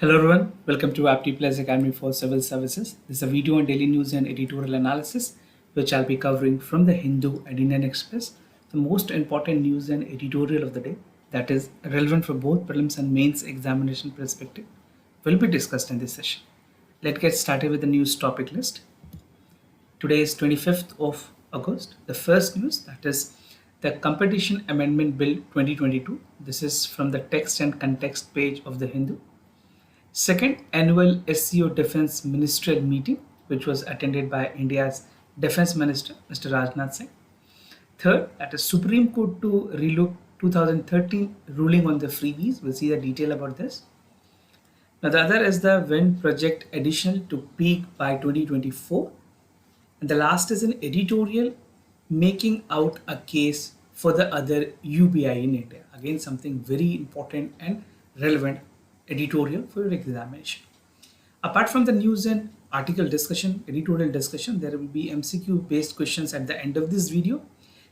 Hello everyone, welcome to Apti Plus Academy for Civil Services. This is a video on daily news and editorial analysis, which I'll be covering from the Hindu and Indian Express, the most important news and editorial of the day that is relevant for both prelims and mains examination perspective will be discussed in this session. Let's get started with the news topic list. Today is 25th of August. The first news, that is the Competition Amendment Bill 2022. This is from the text and context page of the Hindu. Second, annual SCO Defense Ministerial meeting, which was attended by India's Defense Minister, Mr. Rajnath Singh. Third, that is Supreme Court to relook 2013 ruling on the freebies. We'll see the detail about this. Now, the other is the wind project additional to peak by 2024. And the last is an editorial making out a case for the other UBI in India. Again, something very important and relevant editorial for your examination. Apart from the news and article discussion, editorial discussion, there will be MCQ based questions at the end of this video,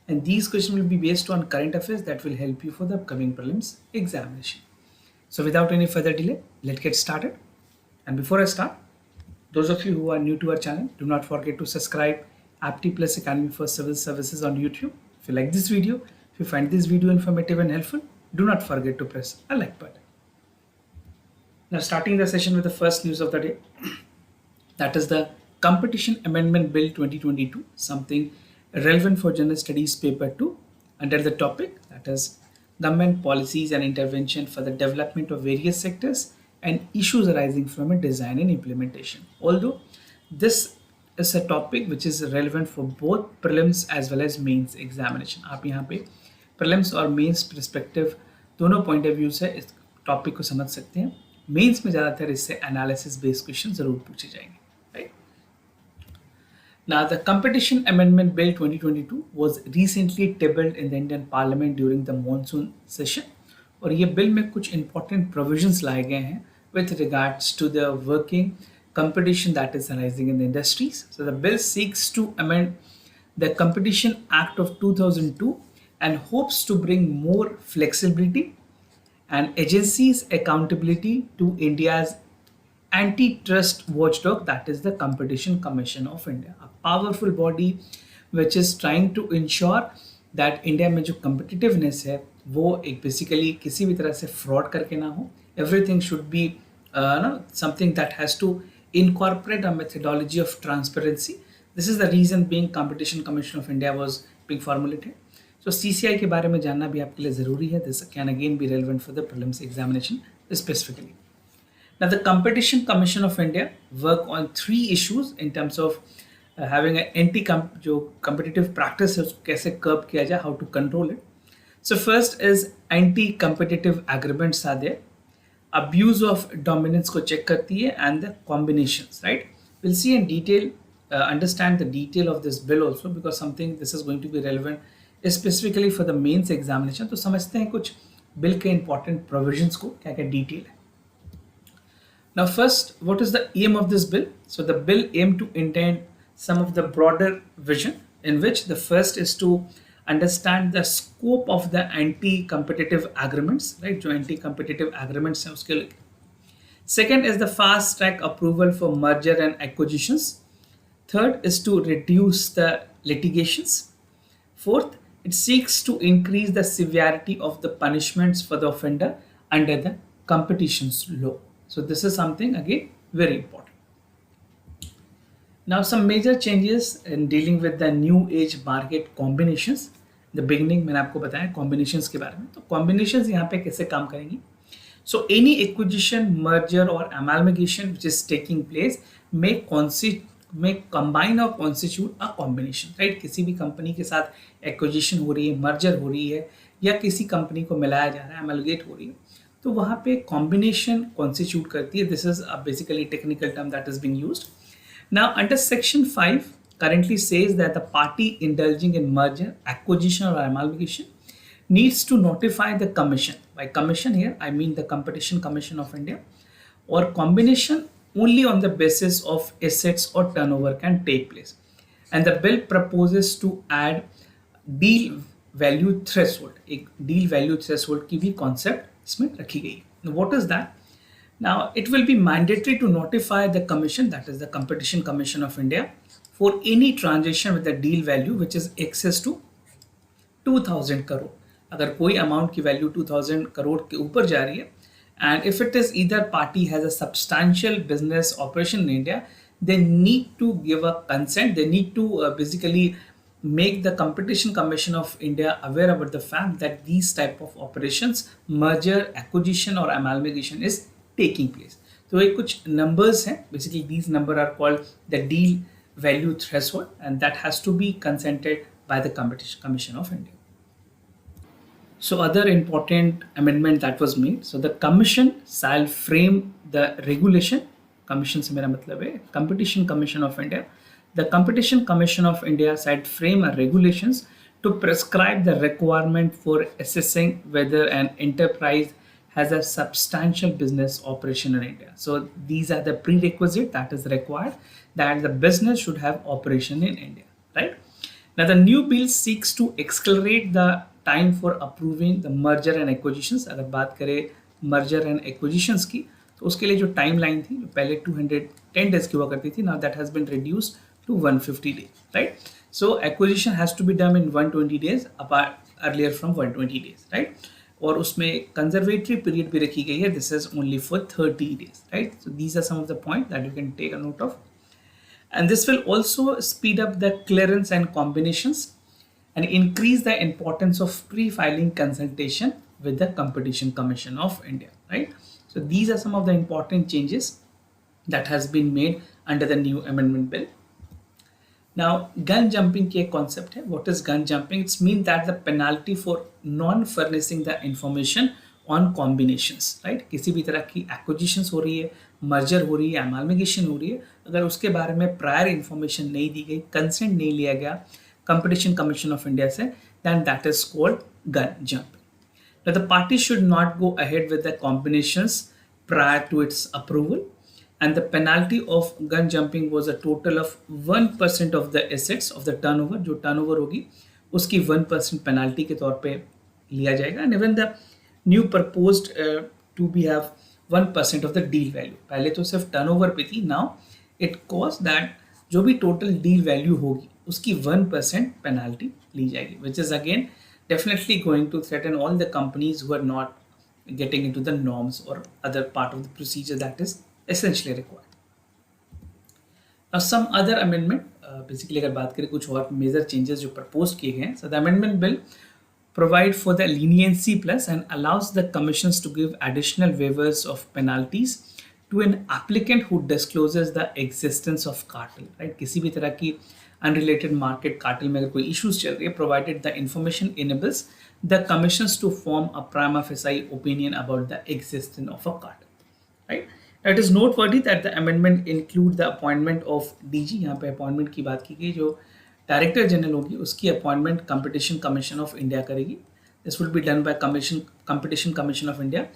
and these questions will be based on current affairs that will help you for the upcoming prelims examination. So without any further delay, let's get started. And before I start, those of you who are new to our channel, do not forget to subscribe Apti Plus Academy for Civil Services on YouTube. If you like this video, if you find this video informative and helpful, do not forget to press a like button. Now, starting the session with the first news of the day, that is the Competition Amendment Bill 2022, something relevant for General Studies Paper 2, under the topic, that is Government Policies and Intervention for the Development of Various Sectors and Issues Arising from a Design and Implementation. Although this is a topic which is relevant for both prelims as well as mains examination. आप यहाँ पे prelims और mains perspective दोनों point of view से इस topic को समझ सकते हैं. मेंस में ज़्यादातर इससे एनालिसिस बेस्ड क्वेश्चन जरूर पूछे जाएंगे, right? Now, the Competition Amendment Bill 2022 was recently tabled in the Indian Parliament during the monsoon session, और ये बिल में कुछ important provisions लाए गए हैं with regards to the working competition that is arising in the industries. So the bill seeks to amend the Competition Act of 2002 and hopes to bring more flexibility and agencies accountability to India's antitrust watchdog, that is the Competition Commission of India, a powerful body which is trying to ensure that India में जो competitiveness है वो एक basically किसी भी तरह से fraud करके ना हो. Everything should be something that has to incorporate a methodology of transparency. This is the reason being Competition Commission of India was being formulated. So CCI के बारे में जानना भी आपके लिए ज़रूरी है. This can again be relevant for the prelims examination specifically. Now, the Competition Commission of India work on 3 issues in terms of having an जो competitive practice है उसको कैसे curb किया जाए, how to control it. So first is anti-competitive agreements are there. Abuse of dominance को check करती है and the combinations, right? We'll see in detail, understand the detail of this bill also, because something this is going to be relevant specifically for the mains examination. तो समझते हैं कुछ bill के important provisions को, क्या क्या detail है. Now first, what is the aim of this bill? So the bill aim to intend some of the broader vision in which the first is to understand the scope of the anti competitive agreements, right? जो anti competitive agreements हैं उसके लिए. Second is the fast track approval for merger and acquisitions. Third is to reduce the litigations. Fourth, it seeks to increase the severity of the punishments for the offender under the competitions law. So this is something again very important. Now, some major changes in dealing with the new age market combinations. The beginning मैंने आपको बताया combinations के बारे में. तो combinations यहाँ पे कैसे काम करेंगी? So any acquisition, merger or amalgamation which is taking place may combine or constitute a combination, right? किसी भी कंपनी के साथ एक्विजिशन हो रही है, मर्जर हो रही है, या किसी कंपनी को मिलाया जा रहा है, एमलगेट हो रही है, तो वहाँ पे कॉम्बिनेशन कॉन्स्टिट्यूट करती है. This is basically technical term that is being used. Now under section 5 currently says that the party indulging in merger, acquisition or amalgamation needs to notify the commission. By commission here I mean the Competition Commission of India. Or combination only on the basis of assets or turnover can take place. And the bill proposes to add deal value threshold. एक deal value threshold की भी concept इसमें रखी गई. Now, what is that? Now, it will be mandatory to notify the commission, that is the Competition Commission of India, for any transaction with a deal value which is excess to 2000 crore. अगर कोई amount की value 2000 crore के ऊपर जा रही है, and if it is either party has a substantial business operation in India, they need to give a consent. They need to basically make the Competition Commission of India aware about the fact that these type of operations, merger, acquisition or amalgamation is taking place. तो ये कुछ numbers हैं. Basically these numbers are called the deal value threshold, and that has to be consented by the Competition Commission of India. So other important amendment that was made. So the commission shall frame the regulation. Commission से मेरा मतलब है Competition Commission of India. The Competition Commission of India shall frame a regulations to prescribe the requirement for assessing whether an enterprise has a substantial business operation in India. So these are the prerequisite that is required, that the business should have operation in India, right? Now the new bill seeks to accelerate the time for approving the merger and acquisitions. अगर बात करें merger and acquisitions की, तो उसके लिए जो timeline थी, जो पहले 210 days की हुआ करती थी, now that has been reduced to 150 days, right? So acquisition has to be done in 120 days, apart earlier from 120 days, right? और उसमें conservatory period भी रखी गई है. This is only for 30 days, right? So these are some of the points that you can take a note of. And this will also speed up the clearance and combinations and increase the importance of pre-filing consultation with the Competition Commission of India, right? So these are some of the important changes that has been made under the new amendment bill. Now, gun jumping की एक concept है. What is gun jumping? It's mean that the penalty for non-furnishing the information on combinations, right? किसी भी तरह की acquisitions हो रही है, merger हो रही है, amalgamation हो रही है, अगर उसके बारे में prior information नहीं दी गई, consent नहीं लिया गया Competition Commission of India से, then that is called gun jumping. Now the party should not go ahead with the combinations prior to its approval, and the penalty of gun jumping was a total of 1% of the assets of the turnover. जो turnover होगी उसकी 1% penalty के तौर पे लिया जाएगा, and even the new proposed to be have 1% of the deal value. पहले तो सिर्फ turnover पे थी, now it caused that जो भी total deal value होगी उसकी 1% penalty ली जाएगी, which is again definitely going to threaten all the companies who are not getting into the norms or other part of the procedure that is essentially required. Now some other amendment, basically अगर बात करें कुछ और major changes जो proposed किए गए हैं. So the amendment bill provide for the leniency plus and allows the commissions to give additional waivers of penalties to an applicant who discloses the existence of cartel, right? किसी भी तरह की unrelated market cartel में अगर कोई issues चल रही है, provided the information enables the commissions to form a prima facie opinion about the existence of a cartel, right? It is noteworthy that the amendment include the appointment of DG. यहाँ पे appointment की बात की गई, जो Director General होगी उसकी appointment Competition Commission of India करेगी. This will be done by Competition Commission of India.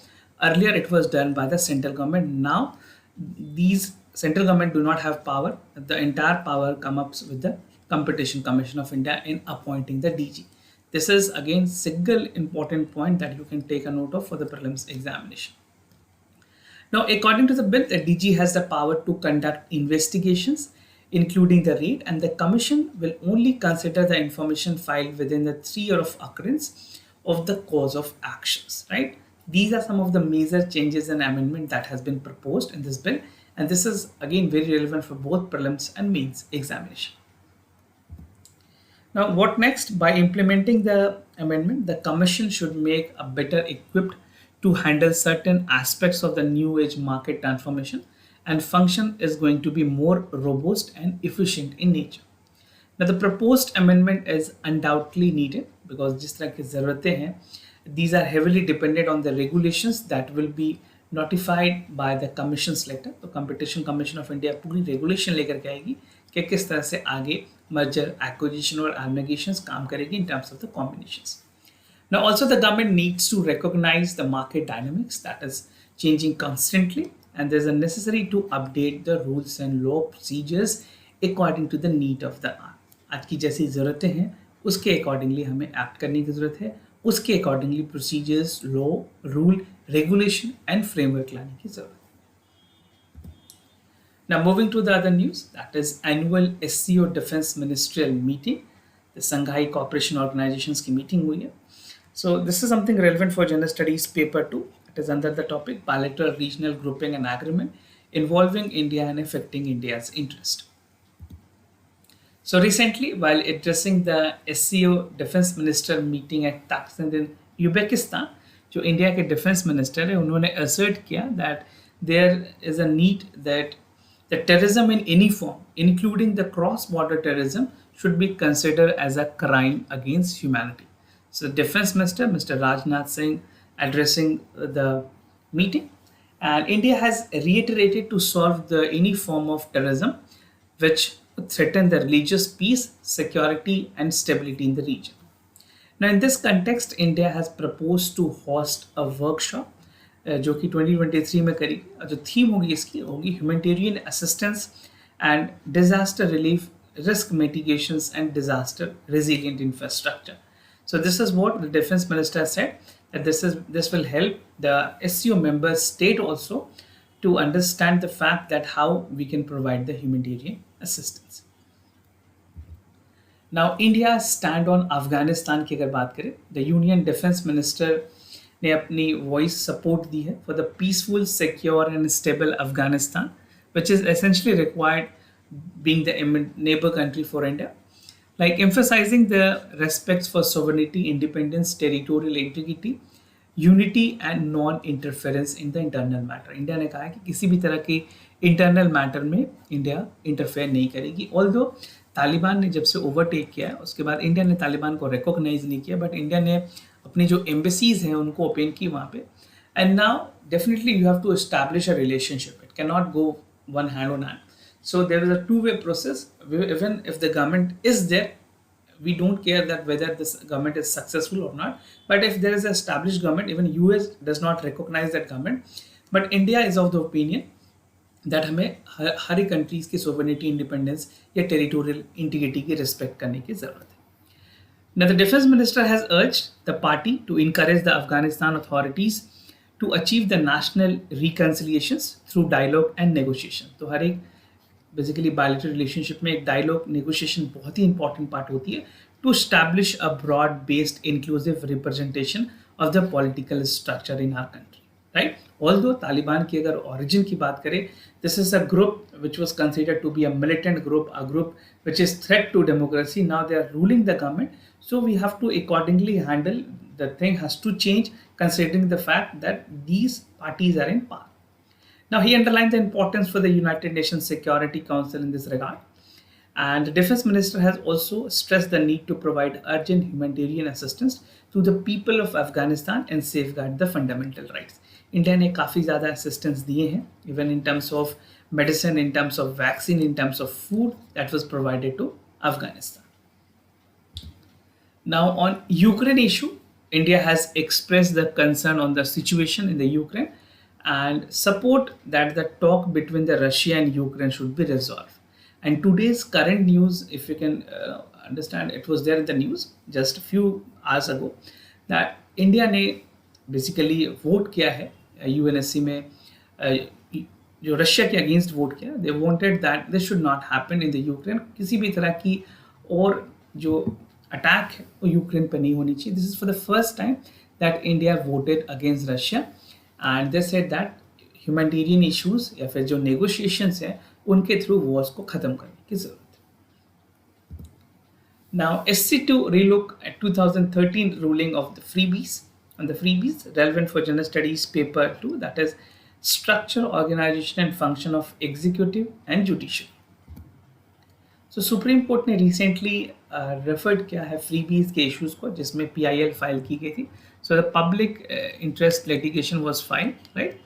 Earlier it was done by the central government. Now these central government do not have power. The entire power comes up with the Competition Commission of India in appointing the DG. This is again single important point that you can take a note of for the prelims examination. Now, according to the bill, the DG has the power to conduct investigations, including the raid, and the commission will only consider the information filed within the 3 years of occurrence of the cause of actions, right? These are some of the major changes and amendment that has been proposed in this bill, and this is again very relevant for both prelims and mains examination. Now, what next? By implementing the amendment, the commission should make a better equipped to handle certain aspects of the new age market transformation, and function is going to be more robust and efficient in nature. Now the proposed amendment is undoubtedly needed because जिस तरह की ज़रूरतें हैं, these are heavily dependent on the regulations that will be notified by the commission's letter. तो Competition Commission of India पूरी regulation लेकर के आएगी कि किस तरह से आगे merger, acquisition और amalgamations काम करेगी in terms of the combinations. Now also the government needs to recognize the market dynamics that is changing constantly, and there's a necessary to update the rules and law procedures according to the need of the hour. आज की जैसी ज़रूरतें हैं उसके accordingly हमें act करने की ज़रूरत है, उसके accordingly procedures, law, rule, regulation and framework लाने की ज़रूरत है. Now, moving to the other news, that is annual SCO Defense Ministerial Meeting, the Shanghai Cooperation Organizations की meeting हुई है. So this is something relevant for General Studies paper 2. It is under the topic bilateral regional grouping and agreement involving India and affecting India's interest. So recently, while addressing the SCO Defense Minister meeting at Tashkent in Uzbekistan, जो India के defence minister है उन्होंने assert किया that there is a need that the terrorism in any form, including the cross-border terrorism, should be considered as a crime against humanity. So, Defense Minister Mr. Rajnath Singh addressing the meeting, and India has reiterated to solve any form of terrorism which threaten the religious peace, security, and stability in the region. Now, in this context, India has proposed to host a workshop जो कि 2023 में करेगी. जो theme होगी इसकी होगी humanitarian assistance and disaster relief, risk mitigations and disaster resilient infrastructure. So this is what the defense minister said, that this will help the SCO member state also to understand the fact that how we can provide the humanitarian assistance. Now, India stand on Afghanistan की अगर बात करें, the Union Defense Minister ने अपनी voice support दी है for the peaceful, secure and stable Afghanistan which is essentially required being the neighbour country for India, like emphasising the respects for sovereignty, independence, territorial integrity, unity and non interference in the internal matter. India ने कहा है कि किसी भी तरह के internal matter में India interfere नहीं करेगी. ऑल्दो तालिबान ने जब से ओवरटेक किया है उसके बाद इंडिया ने तालिबान को रिकॉग्नाइज नहीं किया, बट इंडिया ने अपनी जो एम्बेसीज हैं उनको ओपन की वहाँ पे. And now definitely you have to establish a relationship, it can not go one hand on hand. So there is a two way process. Even if the government is there, we don't care that whether this government is successful or not, but if there is an established government, even US does not recognize that government, but India is of the opinion that हमें हर एक countries की sovereignty, independence या territorial integrity की respect करने की जरूरत है. Now, the defense minister has urged the party to encourage the Afghanistan authorities to achieve the national reconciliations through dialogue and negotiation. तो हर एक बेसिकली बायलैटरल रिलेशनशिप में एक डायलॉग, नेगोशिएशन बहुत ही इंपॉर्टेंट पार्ट होती है to establish a broad based inclusive representation of the political structure in our country, right. Although Taliban की अगर origin की बात करें, this is a group which was considered to be a militant group, a group which is threat to democracy. Now they are ruling the government, so we have to accordingly handle. The thing has to change considering the fact that these parties are in power. Now, he underlined the importance for the United Nations Security Council in this regard, and the defense minister has also stressed the need to provide urgent humanitarian assistance to the people of Afghanistan and safeguard the fundamental rights. India ने काफ़ी ज़्यादा assistance दिए हैं, even in terms of medicine, in terms of vaccine, in terms of food that was provided to Afghanistan. Now, on Ukraine issue, India has expressed the concern on the situation in the Ukraine and support that the talk between the Russia and Ukraine should be resolved. And today's current news, if you can understand, it was there in the news just a few hours ago that India ने basically vote किया है UNSC में, जो Russia के against vote किया. They wanted that this should not happen in the Ukraine. किसी भी तरह की और जो अटैक है वो यूक्रेन पर नहीं होनी चाहिए. This is for the first time that India voted against Russia, and they said that humanitarian issues या फिर जो नेगोशिएशंस हैं उनके थ्रू वॉर्स को ख़त्म करने की ज़रूरत है. Now SC to relook at 2013 ruling of the Freebies, on the Freebies relevant for General Studies paper 2, that is structure, organization and function of executive and judiciary. So supreme Court ने recently referred किया है freebies के issues को जिसमें PIL file की गई थी. So the public interest litigation was filed, right,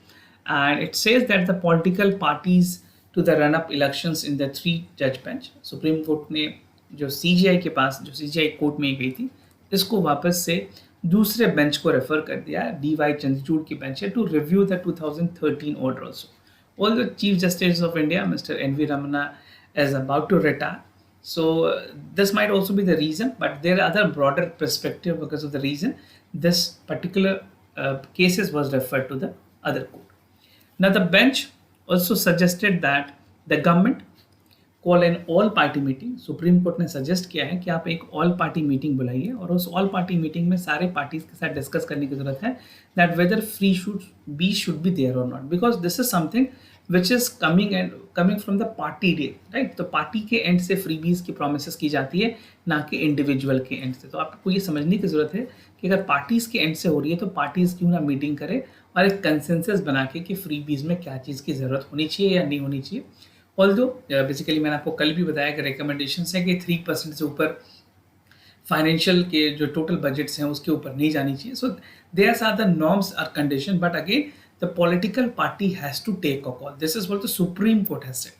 and it says that the political parties to the run up elections in the 3 जज बेंच. सुप्रीम कोर्ट ने जो CGI के पास, जो CGI कोर्ट में गई थी, इसको वापस से दूसरे बेंच को रेफर कर दिया, DY चंद्रचूड़ की बेंच है, to review the 2013 order also. All the Chief Justice of India mister NV Ramana is about to retire. So this might also be the reason, but there are other broader perspective because of the reason this particular cases was referred to the other court. Now the bench also suggested that the government call an all party meeting. Supreme Court ने suggest किया है कि आप एक all party meeting बुलाइए और उस all party meeting में सारे पार्टीज के साथ डिस्कस करने की जरूरत है that whether free should be there or not, because this is something which is coming from the party day, right. तो पार्टी के एंड से फ्रीबीज की प्रोमिस की जाती है, ना कि इंडिविजुअल के एंड से। तो आपको ये समझने की जरूरत है कि अगर पार्टीज के एंड से हो रही है तो पार्टीज क्यों ना मीटिंग करे और एक कंसेंसस बना के कि फ्रीबीज में क्या चीज़ की जरूरत होनी चाहिए या नहीं होनी चाहिए। ऑल्दो बेसिकली मैंने आपको कल भी बताया कि रिकमेंडेशन है कि 3% से ऊपर फाइनेंशियल के जो टोटल बजट्स हैं उसके ऊपर नहीं जानी चाहिए। So there are the norms are condition, but again the political party has to take a call. This is what the Supreme Court has said.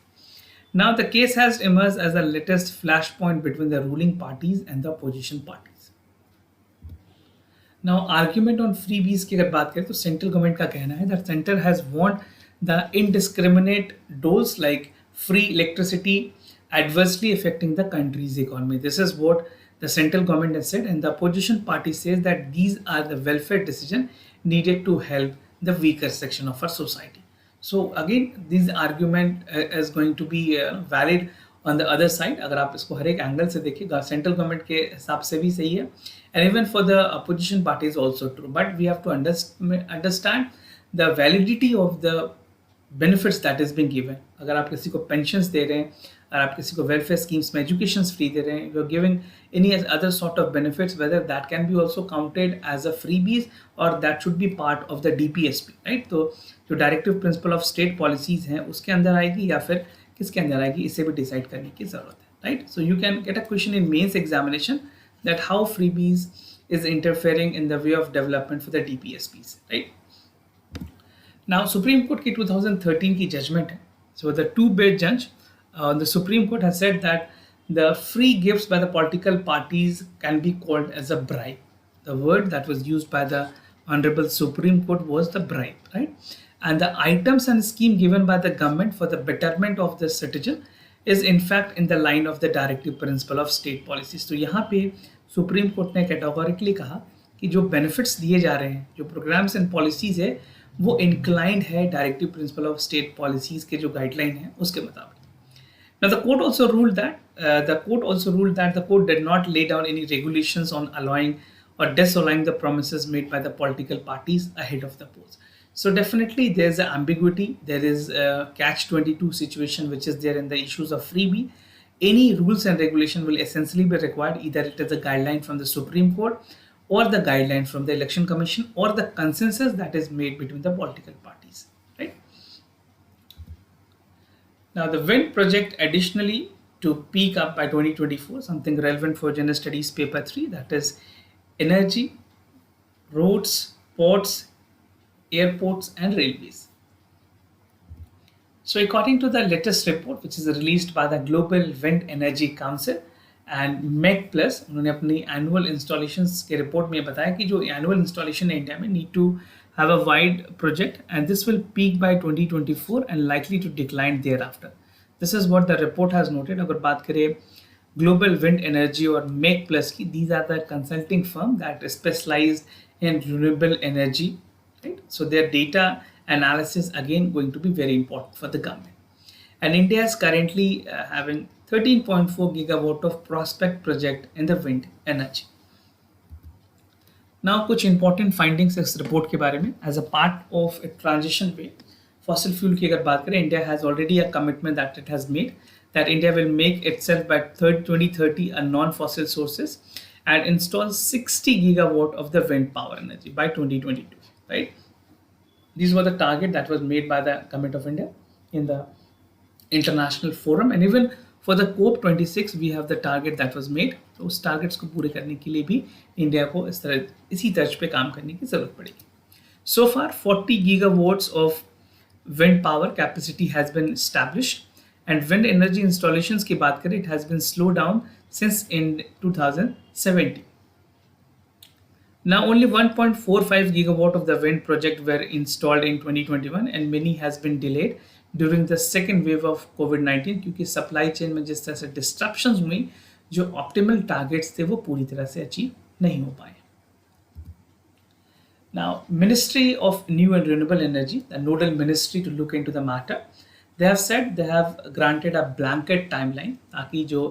Now the case has emerged as the latest flashpoint between the ruling parties and the opposition parties. Now argument on freebies की अगर बात करें तो central government का कहना है that center has warned the indiscriminate doles like free electricity adversely affecting the country's economy. This is what the central government has said, and the opposition party says that these are the welfare decision needed to help the weaker section of our society. So again, this argument is going to be valid on the other side. अगर आप इसको हर एक angle से देखिए, central government के हिसाब से भी सही है, and even for the opposition party is also true. But we have to understand the validity of the benefits that is being given. अगर आप किसी को पेंशन्स दे रहे हैं, अगर आप किसी को वेलफेयर स्कीम्स में एजुकेशन फ्री दे रहे हैं, you are giving any other sort of benefits, whether that can be also counted as a freebies or that should be part of the DPSP, right. तो जो directive principle of state policies हैं उसके अंदर आएगी या फिर किसके अंदर आएगी, इसे भी डिसाइड करने की जरूरत है, right. So you can get a question in mains examination that how freebies is interfering in the way of development for the DPSPs, right? Now, Supreme Court की 2013 की judgment है. So the two-bed judge, the Supreme Court has said that the free gifts by the political parties can be called as a bribe. The word that was used by the Honorable Supreme Court was the bribe, right? And the items and scheme given by the government for the betterment of the citizen is in fact in the line of the directive principle of state policies. तो यहाँ पे supreme Court ने categorically कहा कि जो benefits दिए जा रहे हैं, जो प्रोग्राम्स एंड पॉलिसीज है, वो इंक्लाइंड है directive principle of state policies के जो गाइडलाइन है उसके मुताबिक. Now the court also ruled that the court did not lay down any regulations on allowing or disallowing the promises made by the political parties ahead of the polls. So definitely there is an ambiguity, there is a catch-22 situation which is there in the issues of freebie. Any rules and regulation will essentially be required, either it is a guideline from the Supreme Court or the guideline from the Election Commission or the consensus that is made between the political parties, right? Now the wind project additionally to peak up by 2024, something relevant for General Studies paper 3, that is energy, roads, ports, airports and railways. So according to the latest report which is released by the Global Wind Energy Council and MEC Plus, उन्होंने अपनी annual installations के report में बताया कि जो annual installation है India में need to have a wide project and this will peak by 2024 and likely to decline thereafter. This is what the report has noted. अगर बात करें ग्लोबल विंड एनर्जी और MEC Plus की, these are the consulting firm that specialised in renewable energy, right. So their data analysis again going to be very important for the government. And India is currently having 13.4 gigawatt of prospect project in the wind energy. Now कुछ important findings इस report के बारे में. As a part of a transition way, fossil fuel की अगर बात करें, India has already a commitment that it has made that India will make itself by 2030 a non-fossil sources and install 60 gigawatt of the wind power energy by 2022, right? These were the target that was made by the government of India in the international forum, and even for the COP26 we have the target that was made. तो उस targets को पूरे करने के लिए भी India को इसी तर्ज पे काम करने की जरूरत पड़ेगी. So far 40 gigawatts of wind power capacity has been established, and wind energy installations की बात करें, it has been slowed down since in 2017. Now only 1.45 gigawatt of the wind project were installed in 2021 and many has been delayed during the second wave of COVID-19 क्योंकि supply chain में जिस तरह से disruptions हुई, जो optimal targets थे वो पूरी तरह से achieve नहीं हो पाए. Now Ministry of New and Renewable Energy, the nodal ministry to look into the matter, they have said they have granted a blanket timeline ताकि जो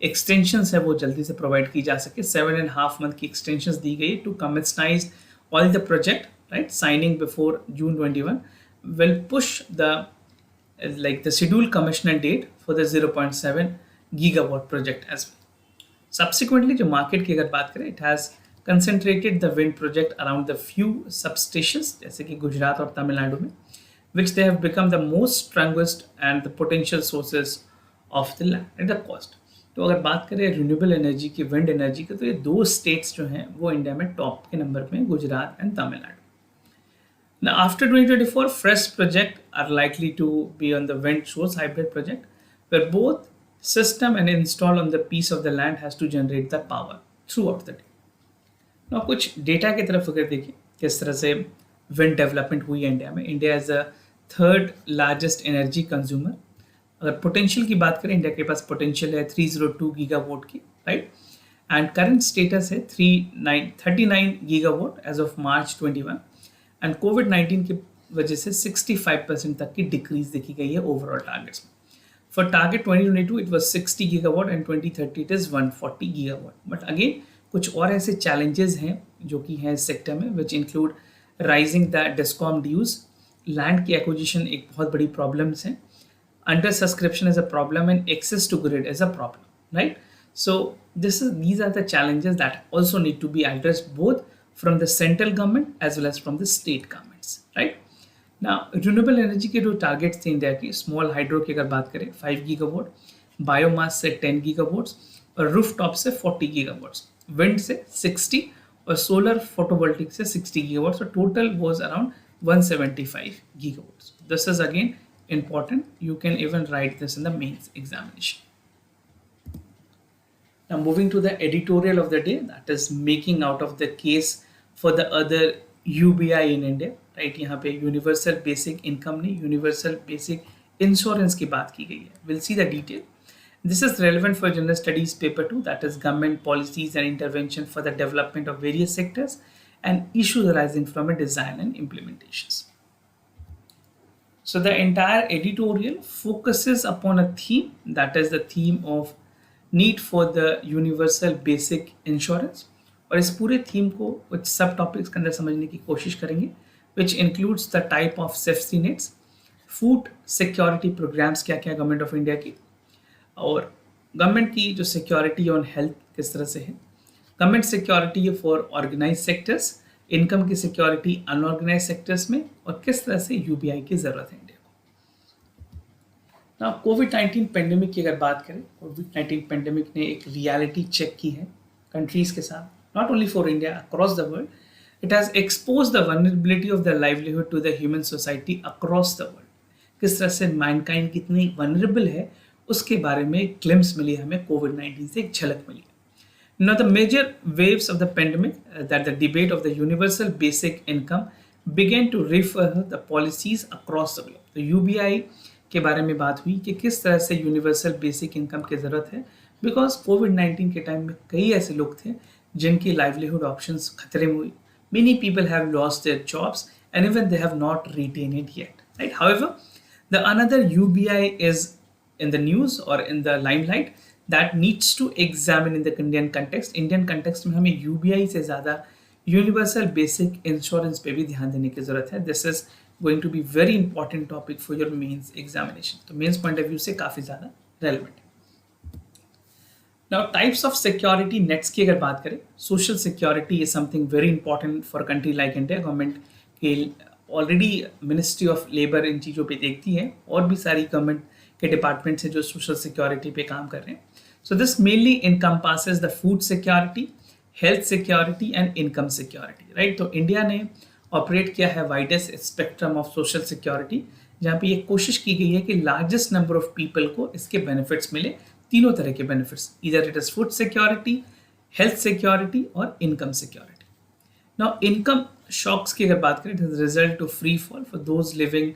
एक्सटेंशंस है वो जल्दी से प्रोवाइड की जा सके. 7.5 month की एक्सटेंशंस दी गई to commitnize all the project, right. Signing before June 21 will push the scheduled commissioning date for the 0.7 gigawatt project as well. Subsequently, जो market की अगर बात करें, it has concentrated the wind project around the few substations जैसे कि गुजरात और तमिलनाडु में, which they have become the most strongest and the potential sources of the land at the cost. तो अगर बात करें रिन्यूएबल एनर्जी की, विंड एनर्जी की, तो ये दो स्टेट्स जो हैं वो इंडिया में टॉप के नंबर पे, Gujarat and Tamil Nadu. Now, after 2024, fresh projects are likely to be on the wind source hybrid project, where both system and install on the piece of the land has to generate the power throughout the day. Now, कुछ data की तरफ अगर देखिए किस तरह से wind development हुई है इंडिया में. India is the third largest energy consumer. अगर पोटेंशियल की बात करें, इंडिया के पास पोटेंशियल है 302 गीगावाट की, राइट. एंड करंट स्टेटस है 39 gigawatt as of March 21. And कोविड-19 की वजह से 65% तक की डिक्रीज देखी गई है ओवरऑल टारगेट्स में. For target 2022 it was 60 gigawatt and 2030 it is 140 gigawatt. But again कुछ और ऐसे चैलेंजेस हैं जो कि हैं इस सेक्टर में, which include rising the discom dues. Land की एक्विजिशन एक बहुत बड़ी प्रॉब्लम्स है. Under subscription is a problem and access to grid is a problem, right. So these are the challenges that also need to be addressed both from the central government as well as from the state governments, right. Now, renewable energy के जो targets थे India की, small hydro की अगर बात करें 5 gigawatt, biomass से 10 gigawatts और रूफटॉप से 40 गीगावाट्स, विंड से 60 और सोलर फोटोवोल्टिक से 60 गीगावाट्स. और total was around 175 gigawatts. This is again important. You can even write this in the mains examination. Now, moving to the editorial of the day, that is making out of the case for the other UBI in India, right. यहाँ पे universal basic income नहीं, universal basic insurance की बात की गई है. We'll see the detail. This is relevant for General Studies paper 2, that is government policies and intervention for the development of various sectors and issues arising from a design and implementations. So the entire editorial focuses upon a theme, that is the theme of need for the universal basic insurance. और इस पूरे theme को कुछ सब topics के अंदर समझने की कोशिश करेंगे, which includes the type of safety nets, food security programs क्या क्या गवर्नमेंट ऑफ इंडिया की, और गवर्नमेंट की जो सिक्योरिटी ऑन हेल्थ किस तरह से है, government security for organise sectors, income की सिक्योरिटी अनऑर्गेनाइज सेक्टर्स में, और किस तरह से यूबीआई की जरूरत है इंडिया को. ना कोविड-19 पेंडेमिक की अगर बात करें, कोविड-19 पेंडेमिक ने एक रियलिटी चेक की है कंट्रीज के साथ, not only for India, across the world. It has expose the vulnerability of the livelihood to the human society across the world. किस तरह से मैनकाइंड कितनी वनरेबल है उसके बारे में ग्लिम्स मिली हमें कोविड-19 से, एक झलक मिली. Now, the major waves of the pandemic, that the debate of the universal basic income began to refer the policies across the globe. तो UBI के बारे में बात हुई कि किस तरह से यूनिवर्सल बेसिक इनकम की ज़रूरत है, बिकॉज कोविड-19 के टाइम में कई ऐसे लोग थे जिनकी लाइवलीहुड ऑप्शंस खतरे में हुई. Many people have lost their jobs and even they have not retained it yet, right? However, the another UBI is in the news or in the limelight that needs to examine in the Indian context. Indian context में हमें UBI से ज़्यादा universal basic insurance पे भी ध्यान देने की ज़रूरत है. This is going to be very important topic for your mains examination. तो मेंस पॉइंट ऑफ व्यू से काफ़ी ज़्यादा रेलिवेंट है. Now, types of security nets की अगर बात करें, social security is something very important for country like India. Government के ऑलरेडी मिनिस्ट्री ऑफ लेबर इन चीज़ों पे देखती है, और भी सारी गवर्नमेंट के डिपार्टमेंट्स हैं जो सोशल सिक्योरिटी पे काम कर रहे हैं. So this mainly encompasses the food security, health security and income security, right? तो इंडिया ने ऑपरेट किया है widest spectrum of social security, जहाँ पे ये कोशिश की गई है कि लार्जेस्ट नंबर ऑफ पीपल को इसके बेनिफिट्स मिले, तीनों तरह के बेनिफिट्स, इधर it is food security, health security और income security. Now, income shocks की अगर बात करें, it is result to free fall for those living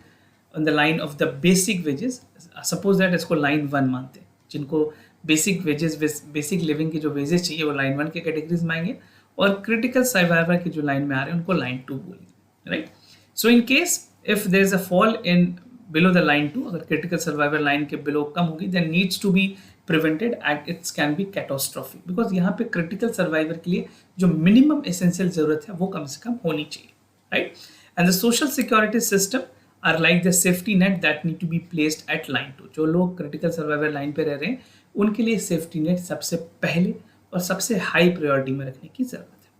on the line of the basic wages. Suppose that इसको लाइन 1 मानते हैं, जिनको बेसिक वेजेस, बेसिक लिविंग की जो वेजेस चाहिए वो लाइन 1 के कैटेगरीज में आएंगे, और क्रिटिकल सर्वाइवल की जो लाइन में आ रहे हैं उनको लाइन 2 बोलेंगे, right. So in case if there is a fall in below the line 2, अगर critical survival line के below कम होगी, then needs to be prevented and it can be catastrophic, because यहाँ पे critical survivor के लिए जो minimum essential ज़रूरत है वो कम से कम होनी चाहिए, right? And the social security system are like the safety net that need to be placed at line 2. जो लोग critical survivor line पे रह रहे हैं उनके लिए safety net सबसे पहले और सबसे high priority में रखने की ज़रूरत है.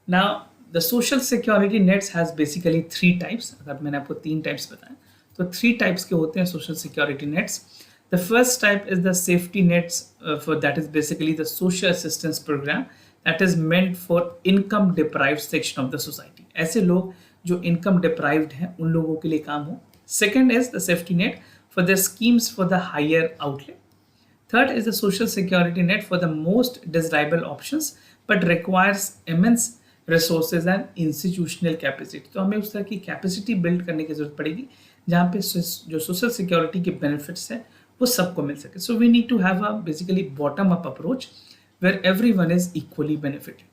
Now the social security nets has basically 3 types. अगर मैंने आपको 3 types बताया तो 3 types के होते हैं social security nets. The first type is the safety nets for that is basically the social assistance program that is meant for income deprived section of the society. ऐसे लोग जो income deprived हैं उन लोगों के लिए काम हो. Second is the safety net for the schemes for the higher outlay. Third is the social security net for the most desirable options but requires immense resources and institutional capacity. तो हमें उस तरह की कैपेसिटी बिल्ड करने की जरूरत पड़ेगी जहाँ पे जो सोशल सिक्योरिटी के बेनिफिट्स हैं वो सबको मिल सके. So we need to have a basically bottom up approach where everyone is equally benefited.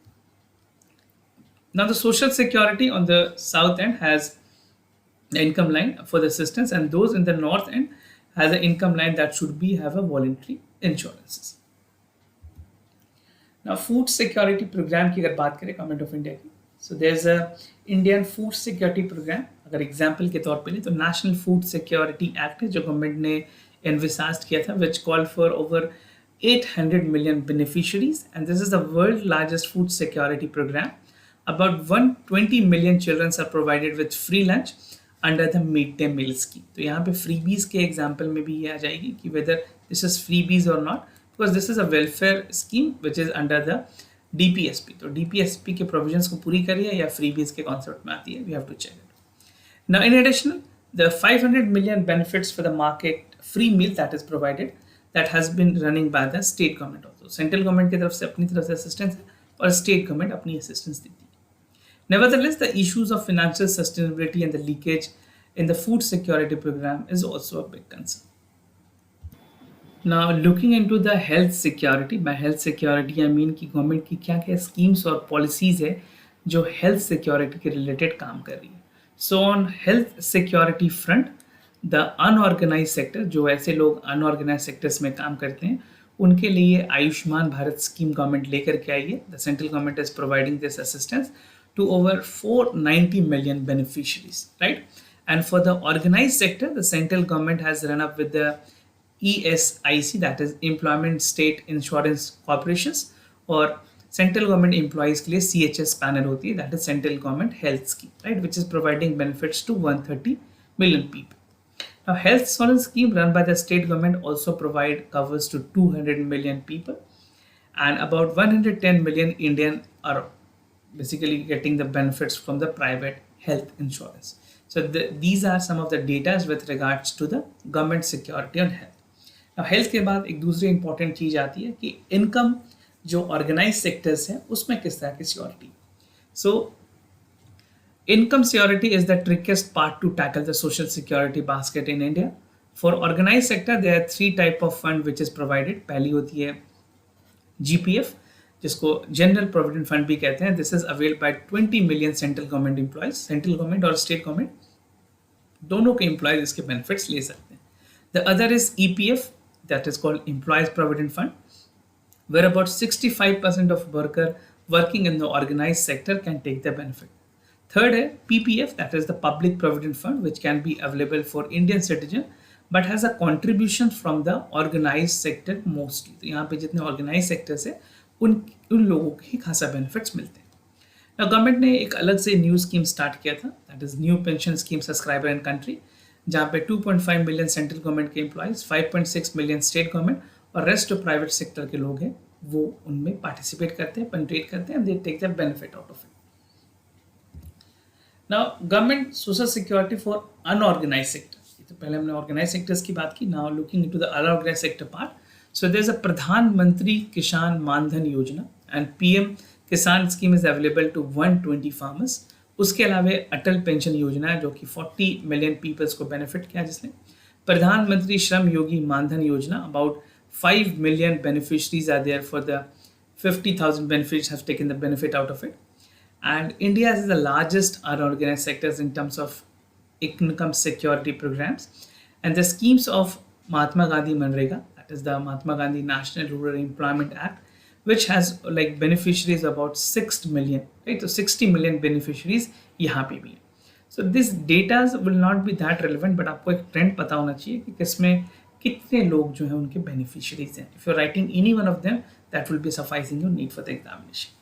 Now the social security on the south end has the income line for the assistance, and those in the north end has an income line that should be have a voluntary insurances. Now food security program की अगर बात करें government of India की, so there's a Indian food security program. अगर example के तौर पे लें तो नेशनल फूड सिक्योरिटी एक्ट है जो गवर्नमेंट ने एनविसाज किया था, which called for over 800 million beneficiaries, and this is the world largest food security program. About 120 million children are provided with free lunch under the mid-day meal scheme. तो यहाँ पे freebies के example में भी ये आ जाएगी कि whether this is freebies or not, because this is a welfare scheme which is under the DPSP. तो DPSP के provisions को पूरी करी है या freebies के concept में आती है, we have to check it. Now in addition, the 500 million benefits for the market free meal that is provided that has been running by the state government also. Central government की तरफ से अपनी तरफ से assistance है और state government अपनी assistance देती है. Nevertheless, the issues of financial sustainability and the leakage in the food security program is also a big concern. Now, looking into the health security, by health security I mean कि government की क्या क्या schemes और policies है जो health security के related काम कर रही है. So on health security front, the unorganise sector, जो ऐसे लोग अनऑर्गेनाइज सेक्टर्स में काम करते हैं उनके लिए आयुष्मान भारत स्कीम गवर्नमेंट लेकर के आई है. The central government is providing this assistance to over 490 million beneficiaries, right? And for the organized sector, the central government has run up with the ESIC, that is Employment State Insurance Corporations, or central government employees के लिए CHS panel होती है, that is Central Government Health Scheme, right? Which is providing benefits to 130 million people. Now, health insurance scheme run by the state government also provide covers to 200 million people, and about 110 million Indian are basically getting the benefits from the private health insurance. So these are some of the data with regards to the government security on health. Now health के बाद एक दूसरी important चीज आती है कि income जो organized sectors है उसमें किस तरह की security. So income security is the trickiest part to tackle the social security basket in India. For organized sector there are 3 type of fund which is provided. पहली होती है GPF जिसको जनरल प्रोविडेंट फंड भी कहते हैं. This is availed by 20 million central government employees. Central government और state government दोनों के एम्प्लॉयज इसके बेनिफिट्स ले सकते हैं. The other is EPF, that is called employees provident fund, where about 65% of worker working in the organise sector can take the benefit. Third है PPF, that is the public provident fund which can be available for Indian citizen but has a contribution from the organise sector mostly. तो यहाँ पे जितने organise sectors है उन लोगों को ही खासा बेनिफिट्स मिलते हैं. Now, गवर्नमेंट ने एक अलग से न्यू स्कीम स्टार्ट किया था, that is new pension scheme subscriber in country, जहाँ पे 2.5 मिलियन सेंट्रल गवर्नमेंट के एम्प्लॉयज, 5.6 मिलियन स्टेट गवर्नमेंट और रेस्ट ऑफ प्राइवेट सेक्टर के लोग हैं वो उनमें पार्टिसिपेट करते हैं, पेनिट्रेट करते हैं, they take the benefit out of it. Now government social security for unorganise sector, तो पहले हमने ऑर्गेनाइज सेक्टर्स की बात की. Now looking into the unorganise sector part, so there's a प्रधानमंत्री किसान मानधन योजना and PM Kisan scheme is available to 120 farmers. उसके अलावा अटल पेंशन योजना है जो कि 40 मिलियन पीपल्स को बेनिफिट किया, जिसने प्रधानमंत्री श्रम Yogi Mandhan Yojana, about 5 million beneficiaries are there for the 50,000 beneficiaries have taken the benefit out of it. And India is the largest unorganized sectors in terms of income security programs, and the schemes of Mahatma Gandhi Manrega, that is the Mahatma Gandhi National Rural Employment Act, which has like beneficiaries about 6 million, right? So 60 million beneficiaries यहाँ पे भी है. So this data will not be that relevant, but आपको एक trend पता होना चाहिए कि किसमें कितने लोग जो हैं उनके beneficiaries हैं. If you're writing any one of them, that will be sufficing your need for the examination.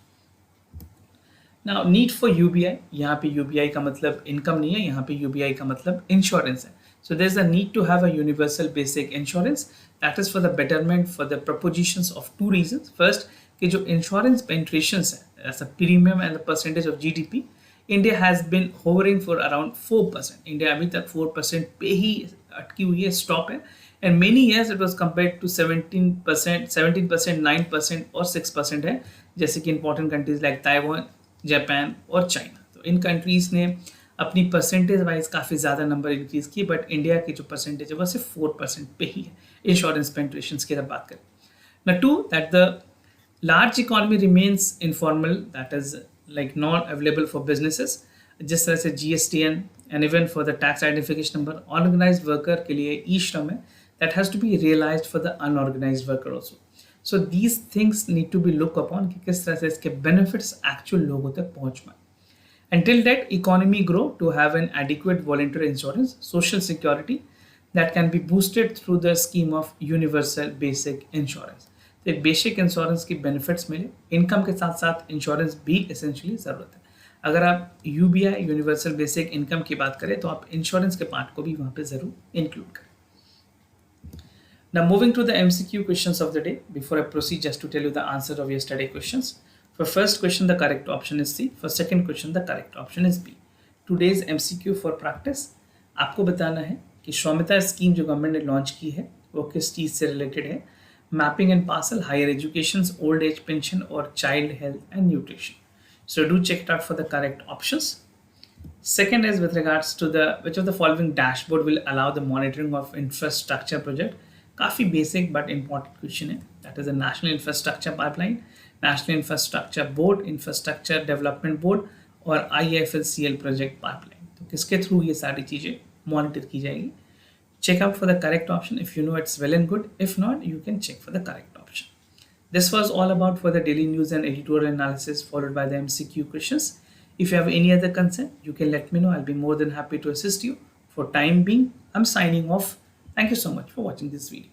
Now need for UBI, यहाँ पे UBI का मतलब इनकम नहीं है, यहाँ पे UBI का मतलब इंश्योरेंस है. So there's a need to have a universal basic insurance that is for the betterment for the propositions of two reasons. First, कि जो insurance penetrations है as a premium and the percentage of GDP, India has been hovering for around 4%. India अभी तक 4% पे ही अटकी हुई है, stop है. And many years it was compared to 17%, 17%, 9% और 6% है, जैसे कि important countries like Taiwan, Japan और चाइना. तो इन कंट्रीज ने अपनी परसेंटेज वाइज काफ़ी ज़्यादा नंबर इंक्रीज की, बट इंडिया की जो परसेंटेज है वो सिर्फ 4% पे ही है इंश्योरेंस पेंट्रेशन की जब बात करें. ना to that the large economy remains informal, that is like not available for businesses, जिस तरह से GSTN and even for the tax identification number organise worker के लिए ई श्रम है, that has to be realised for the unorganised worker also. So these things need to be looked upon कि किस तरह से इसके benefits actual लोगों तक पहुंच पाए. Until that, economy grow to have an adequate voluntary insurance, social security that can be boosted through the scheme of universal basic insurance. तो एक बेसिक इंश्योरेंस की बेनिफिट्स मिले, इनकम के साथ साथ इंश्योरेंस भी एसेंशियली ज़रूरत है. अगर आप UBI यूनिवर्सल बेसिक इनकम की बात करें तो आप इंश्योरेंस के पार्ट को भी वहाँ पे ज़रूर इंक्लूड करें. Now moving to the MCQ questions of the day. Before I proceed, just to tell you the answer of yesterday questions. For first question, the correct option is C. For second question, the correct option is B. Today's MCQ for practice, आपको बताना है कि स्वामित्व scheme जो government ने launch की है वो किस चीज़ से रिलेटेड है. Mapping and parcel, higher education, old age pension और child health and nutrition. So do check it out for the correct options. Second is with regards to the which of the following dashboard will allow the monitoring of infrastructure project. काफ़ी basic but important question है. That is the national infrastructure pipeline, national infrastructure board, infrastructure development board और IFLCL project pipeline. तो किसके through ये सारी चीज़ें monitor की जाएगी. Check out for the correct option. If you know it's well and good, if not you can check for the correct option. This was all about for the daily news and editorial analysis followed by the MCQ questions. If you have any other concern, you can let me know. I'll be more than happy to assist you. For time being, I'm signing off. Thank you so much for watching this video.